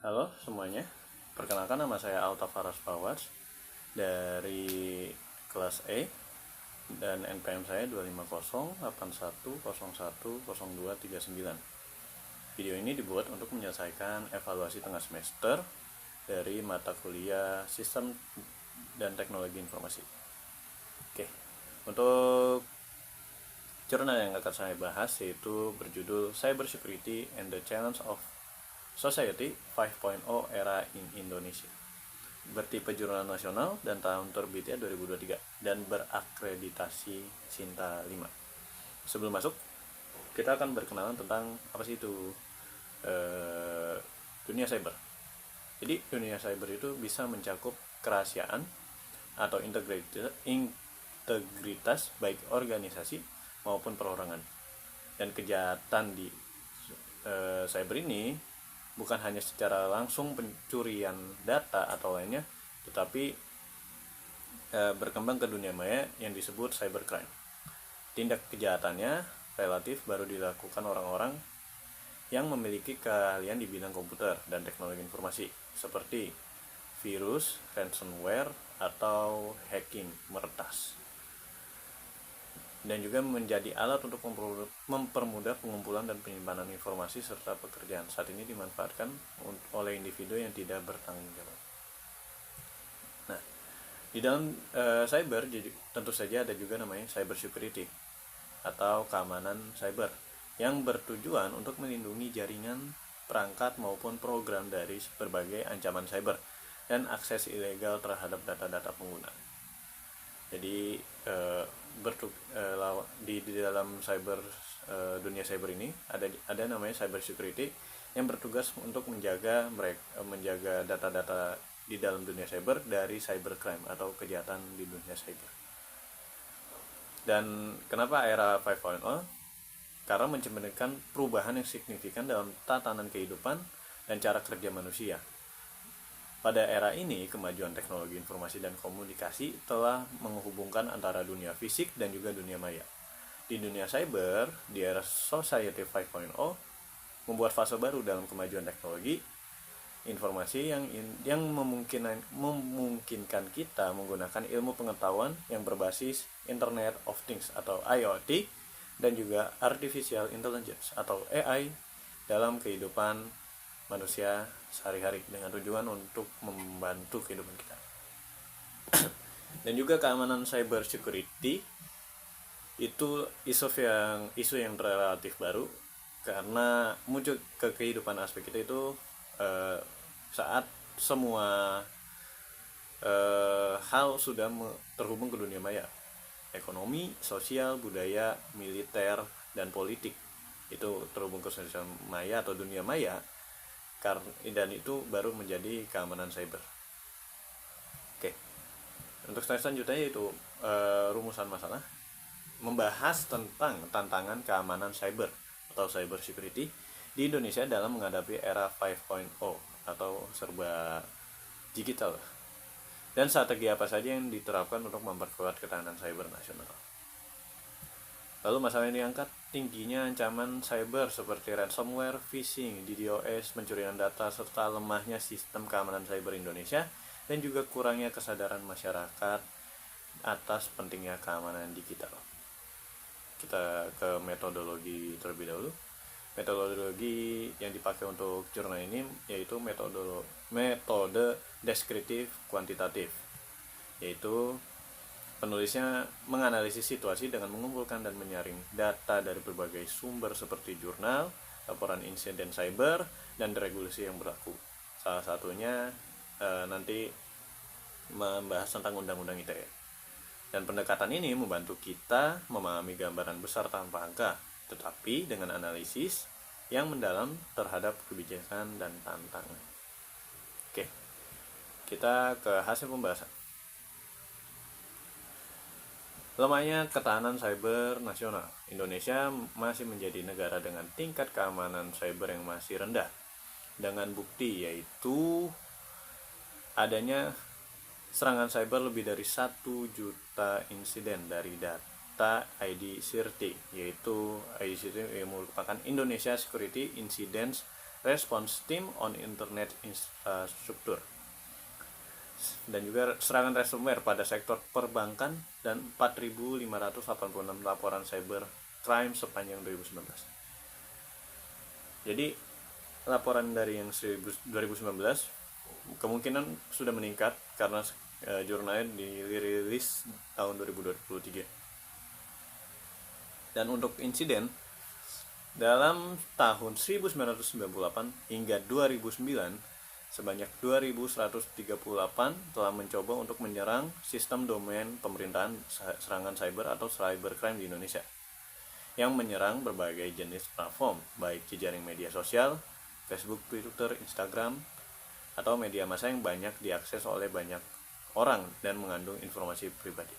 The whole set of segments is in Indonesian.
Halo semuanya, perkenalkan nama saya Alta Faras Fawaz dari kelas E dan NPM saya 25081010239. Video ini dibuat untuk menyelesaikan evaluasi tengah semester dari mata kuliah Sistem dan Teknologi Informasi. Oke, untuk jurnal yang akan saya bahas yaitu berjudul Cyber Security and the Challenge of Society 5.0 Era in Indonesia. Bertipe jurnal nasional dan tahun terbitnya 2023 dan berakreditasi Sinta 5. Sebelum masuk, kita akan berkenalan tentang apa sih itu dunia cyber. Jadi dunia cyber itu bisa mencakup kerahasiaan atau integritas baik organisasi maupun perorangan. Dan kejahatan di cyber ini bukan hanya secara langsung pencurian data atau lainnya, tetapi berkembang ke dunia maya yang disebut cybercrime. Tindak kejahatannya relatif baru dilakukan orang-orang yang memiliki keahlian di bidang komputer dan teknologi informasi, seperti virus, ransomware, atau hacking meretas. Dan juga menjadi alat untuk mempermudah pengumpulan dan penyimpanan informasi serta pekerjaan. Saat ini dimanfaatkan oleh individu yang tidak bertanggung jawab. Nah, di dalam cyber tentu saja ada juga namanya cyber security atau keamanan cyber yang bertujuan untuk melindungi jaringan, perangkat maupun program dari berbagai ancaman cyber dan akses ilegal terhadap data-data pengguna. Jadi di dalam dunia cyber ini ada namanya cyber security yang bertugas untuk menjaga data-data di dalam dunia cyber dari cybercrime atau kejahatan di dunia cyber. Dan kenapa era 5.0? Karena mencerminkan perubahan yang signifikan dalam tatanan kehidupan dan cara kerja manusia. Pada era ini, kemajuan teknologi informasi dan komunikasi telah menghubungkan antara dunia fisik dan juga dunia maya. Di dunia cyber, di era Society 5.0, membuat fase baru dalam kemajuan teknologi informasi yang memungkinkan kita menggunakan ilmu pengetahuan yang berbasis Internet of Things atau IoT dan juga Artificial Intelligence atau AI dalam kehidupan manusia sehari-hari dengan tujuan untuk membantu kehidupan kita. Dan juga keamanan cyber security itu isu yang relatif baru karena muncul ke kehidupan aspek kita itu saat semua hal sudah terhubung ke dunia maya. Ekonomi, sosial, budaya, militer, dan politik itu terhubung ke sosial maya atau dunia maya, dan itu baru menjadi keamanan cyber. Oke, untuk slide selanjutnya yaitu rumusan masalah membahas tentang tantangan keamanan cyber atau cyber security di Indonesia dalam menghadapi era 5.0 atau serba digital, dan strategi apa saja yang diterapkan untuk memperkuat ketahanan cyber nasional. Lalu masalah yang diangkat tingginya ancaman cyber seperti ransomware, phishing, DDoS, pencurian data, serta lemahnya sistem keamanan cyber Indonesia, dan juga kurangnya kesadaran masyarakat atas pentingnya keamanan digital. Kita ke metodologi terlebih dahulu. Metodologi yang dipakai untuk jurnal ini yaitu metode deskriptif kuantitatif, yaitu penulisnya menganalisis situasi dengan mengumpulkan dan menyaring data dari berbagai sumber seperti jurnal, laporan insiden cyber, dan regulasi yang berlaku. Salah satunya nanti membahas tentang undang-undang ITE. Dan pendekatan ini membantu kita memahami gambaran besar tanpa angka, tetapi dengan analisis yang mendalam terhadap kebijakan dan tantangan. Oke, kita ke hasil pembahasan. Lemahnya ketahanan cyber nasional. Indonesia masih menjadi negara dengan tingkat keamanan cyber yang masih rendah, dengan bukti yaitu adanya serangan cyber lebih dari 1 juta insiden dari data ID CIRTI, yaitu ID CIRTI yang merupakan Indonesia Security Incidents Response Team on Internet Infrastructure, dan juga serangan ransomware pada sektor perbankan, dan 4.586 laporan cyber crime sepanjang 2019. Jadi laporan dari yang 2019 kemungkinan sudah meningkat karena jurnalnya dirilis tahun 2023. Dan untuk insiden, dalam tahun 1998 hingga 2009, sebanyak 2.138 telah mencoba untuk menyerang sistem domain pemerintahan serangan cyber atau cybercrime di Indonesia, yang menyerang berbagai jenis platform, baik jejaring media sosial, Facebook, Twitter, Instagram, atau media massa yang banyak diakses oleh banyak orang dan mengandung informasi pribadi.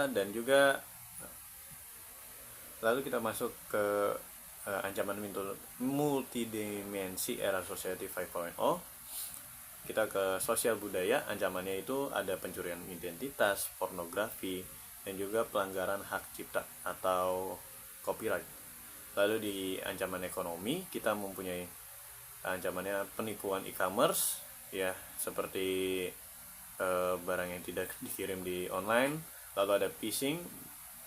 Dan juga lalu kita masuk ke ancaman multidimensi era Society 5.0. Kita ke sosial budaya. Ancamannya itu ada pencurian identitas, pornografi, dan juga pelanggaran hak cipta atau copyright. Lalu di ancaman ekonomi kita mempunyai ancamannya penipuan e-commerce, ya, seperti barang yang tidak dikirim di online. Lalu ada phishing,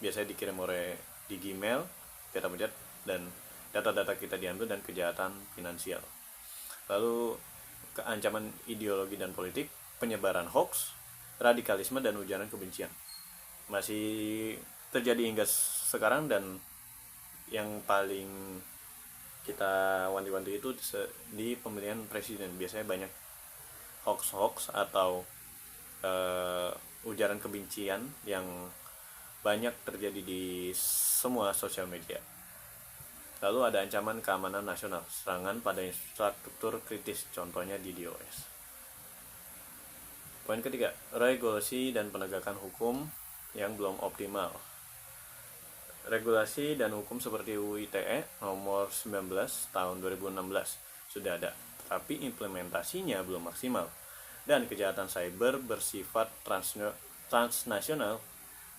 biasanya dikirim oleh di Gmail, kita pencet dan data-data kita diambil, dan kejahatan finansial. Lalu keancaman ideologi dan politik, penyebaran hoax, radikalisme, dan ujaran kebencian masih terjadi hingga sekarang. Dan yang paling kita wanti-wanti itu di pemilihan presiden, biasanya banyak hoax atau ujaran kebencian yang banyak terjadi di semua sosial media. Lalu ada ancaman keamanan nasional, serangan pada infrastruktur kritis, contohnya di DDoS. Poin ketiga, regulasi dan penegakan hukum yang belum optimal. Regulasi dan hukum seperti UU ITE nomor 19 tahun 2016 sudah ada, tapi implementasinya belum maksimal, dan kejahatan cyber bersifat transnasional,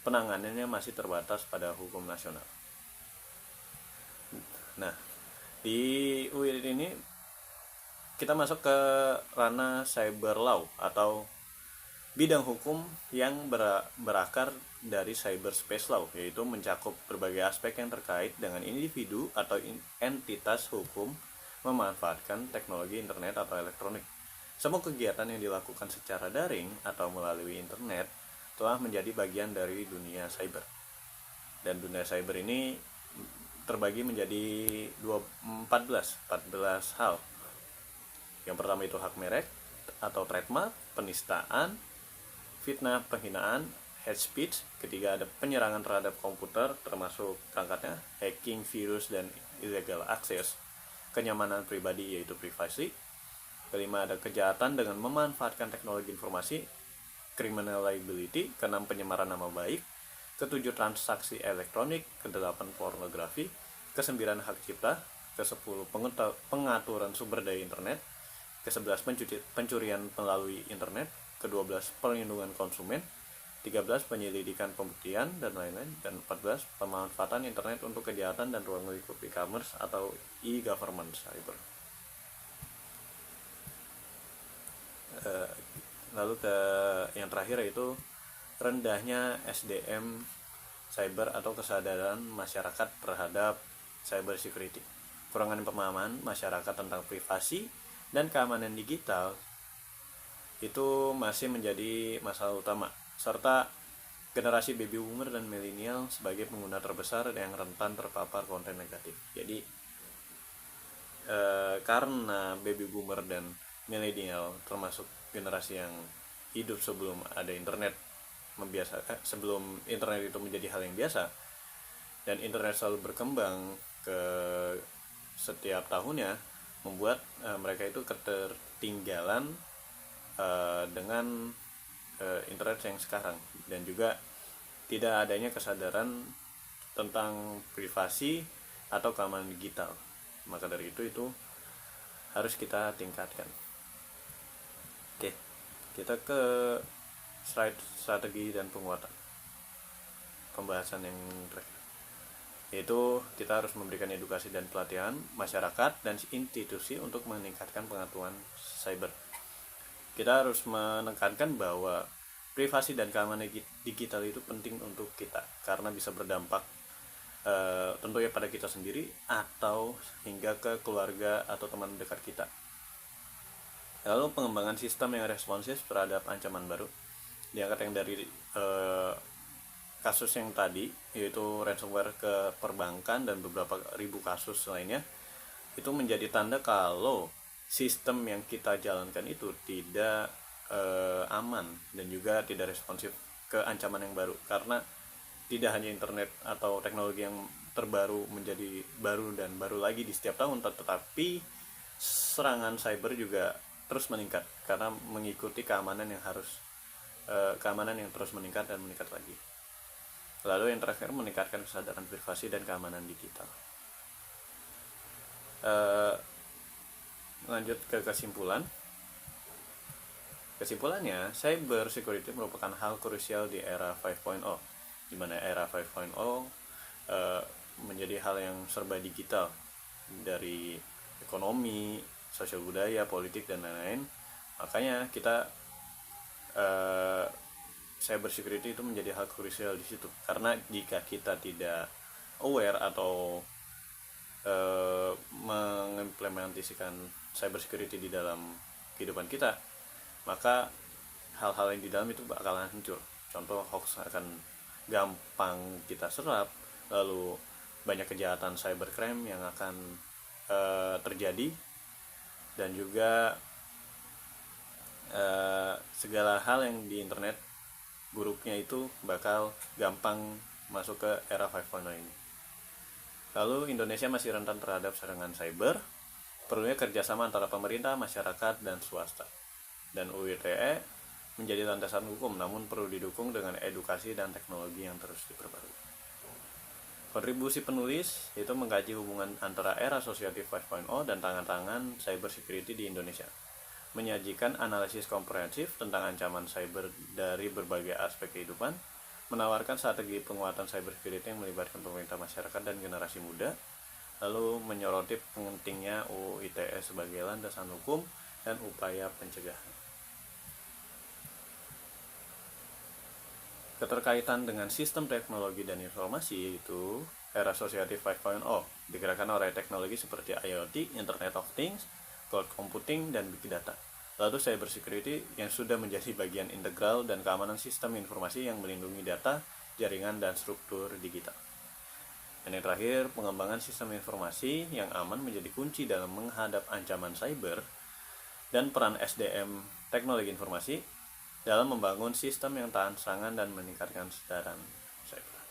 penanganannya masih terbatas pada hukum nasional. Nah, di UIT ini kita masuk ke ranah cyber law atau bidang hukum yang berakar dari cyberspace law, yaitu mencakup berbagai aspek yang terkait dengan individu atau entitas hukum memanfaatkan teknologi internet atau elektronik. Semua kegiatan yang dilakukan secara daring atau melalui internet telah menjadi bagian dari dunia cyber. Dan dunia cyber ini terbagi menjadi 14 hal. Yang pertama itu hak merek atau trademark, penistaan, fitnah, penghinaan, hate speech. Ketiga ada penyerangan terhadap komputer termasuk perangkatnya, hacking, virus, dan illegal access. Kenyamanan pribadi yaitu privacy. Kelima ada kejahatan dengan memanfaatkan teknologi informasi, criminal liability. Keenam penyemaran nama baik. Ketujuh transaksi elektronik. Kedelapan pornografi. Kesembilan hak cipta. Kesepuluh pengaturan sumber daya internet. Ke-11 pencurian melalui internet. Ke-12 perlindungan konsumen. 13 penyelidikan pembuktian dan lain-lain. Dan 14 pemanfaatan internet untuk kejahatan dan ruang lingkup e-commerce atau e-government cyber. Lalu ke yang terakhir yaitu rendahnya SDM cyber atau kesadaran masyarakat terhadap cyber security. Kurangan pemahaman masyarakat tentang privasi dan keamanan digital itu masih menjadi masalah utama, serta generasi baby boomer dan milenial sebagai pengguna terbesar yang rentan terpapar konten negatif. Jadi karena baby boomer dan milenial termasuk generasi yang hidup sebelum ada internet, sebelum internet itu menjadi hal yang biasa, dan internet selalu berkembang ke setiap tahunnya, membuat mereka itu ketertinggalan dengan internet yang sekarang, dan juga tidak adanya kesadaran tentang privasi atau keamanan digital. Maka dari itu harus kita tingkatkan. Oke, kita ke slide strategi dan penguatan pembahasan yang terakhir. yaitu kita harus memberikan edukasi dan pelatihan masyarakat dan institusi untuk meningkatkan pengetahuan cyber. Kita harus menekankan bahwa privasi dan keamanan digital itu penting untuk kita karena bisa berdampak tentunya pada kita sendiri atau hingga ke keluarga atau teman dekat kita. Lalu pengembangan sistem yang responsif terhadap ancaman baru diangkat yang dari kasus yang tadi, yaitu ransomware ke perbankan dan beberapa ribu kasus lainnya, itu menjadi tanda kalau sistem yang kita jalankan itu tidak aman dan juga tidak responsif ke ancaman yang baru, karena tidak hanya internet atau teknologi yang terbaru menjadi baru dan baru lagi di setiap tahun, tetapi serangan cyber juga terus meningkat karena mengikuti keamanan yang terus meningkat dan meningkat lagi. Lalu yang terakhir, meningkatkan kesadaran privasi dan keamanan digital. Lanjut ke kesimpulan. Kesimpulannya, cyber security merupakan hal krusial di era 5.0, di mana era 5.0 menjadi hal yang serba digital, dari ekonomi, sosial budaya, politik, dan lain-lain. Makanya kita cyber security itu menjadi hal krusial di situ, karena jika kita tidak aware atau mengimplementasikan cyber security di dalam kehidupan kita, maka hal-hal yang di dalam itu bakalan hancur. Contoh, hoax akan gampang kita serap, lalu banyak kejahatan cybercrime yang akan terjadi, dan juga segala hal yang di internet buruknya itu bakal gampang masuk ke era 5.0 ini. Lalu Indonesia masih rentan terhadap serangan cyber, perlunya kerjasama antara pemerintah, masyarakat, dan swasta. Dan UU ITE menjadi landasan hukum, namun perlu didukung dengan edukasi dan teknologi yang terus diperbarui. Kontribusi penulis itu mengkaji hubungan antara era asosiatif 5.0 dan tangan-tangan cyber security di Indonesia, menyajikan analisis komprehensif tentang ancaman cyber dari berbagai aspek kehidupan, menawarkan strategi penguatan cyber security yang melibatkan pemerintah, masyarakat, dan generasi muda, lalu menyoroti pentingnya UU ITE sebagai landasan hukum dan upaya pencegahan. Keterkaitan dengan sistem teknologi dan informasi, yaitu era asosiatif 5.0 digerakkan oleh teknologi seperti IoT, Internet of Things, cloud computing, dan big data. Lalu cyber security yang sudah menjadi bagian integral dan keamanan sistem informasi yang melindungi data, jaringan, dan struktur digital. Dan yang terakhir, pengembangan sistem informasi yang aman menjadi kunci dalam menghadap ancaman cyber, dan peran SDM teknologi informasi dalam membangun sistem yang tahan serangan dan meningkatkan kesadaran cyber.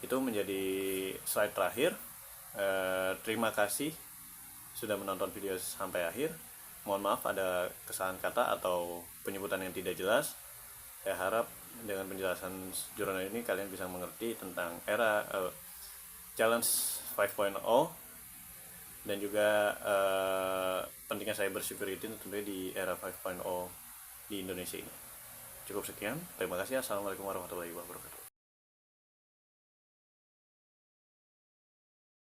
Itu menjadi slide terakhir. Terima kasih sudah menonton video sampai akhir. Mohon maaf ada kesalahan kata atau penyebutan yang tidak jelas. Saya harap dengan penjelasan jurnal ini kalian bisa mengerti tentang era challenge 5.0 dan juga pentingnya cyber security tentunya di era 5.0 di Indonesia ini. Cukup sekian. Terima kasih. Assalamualaikum warahmatullahi wabarakatuh.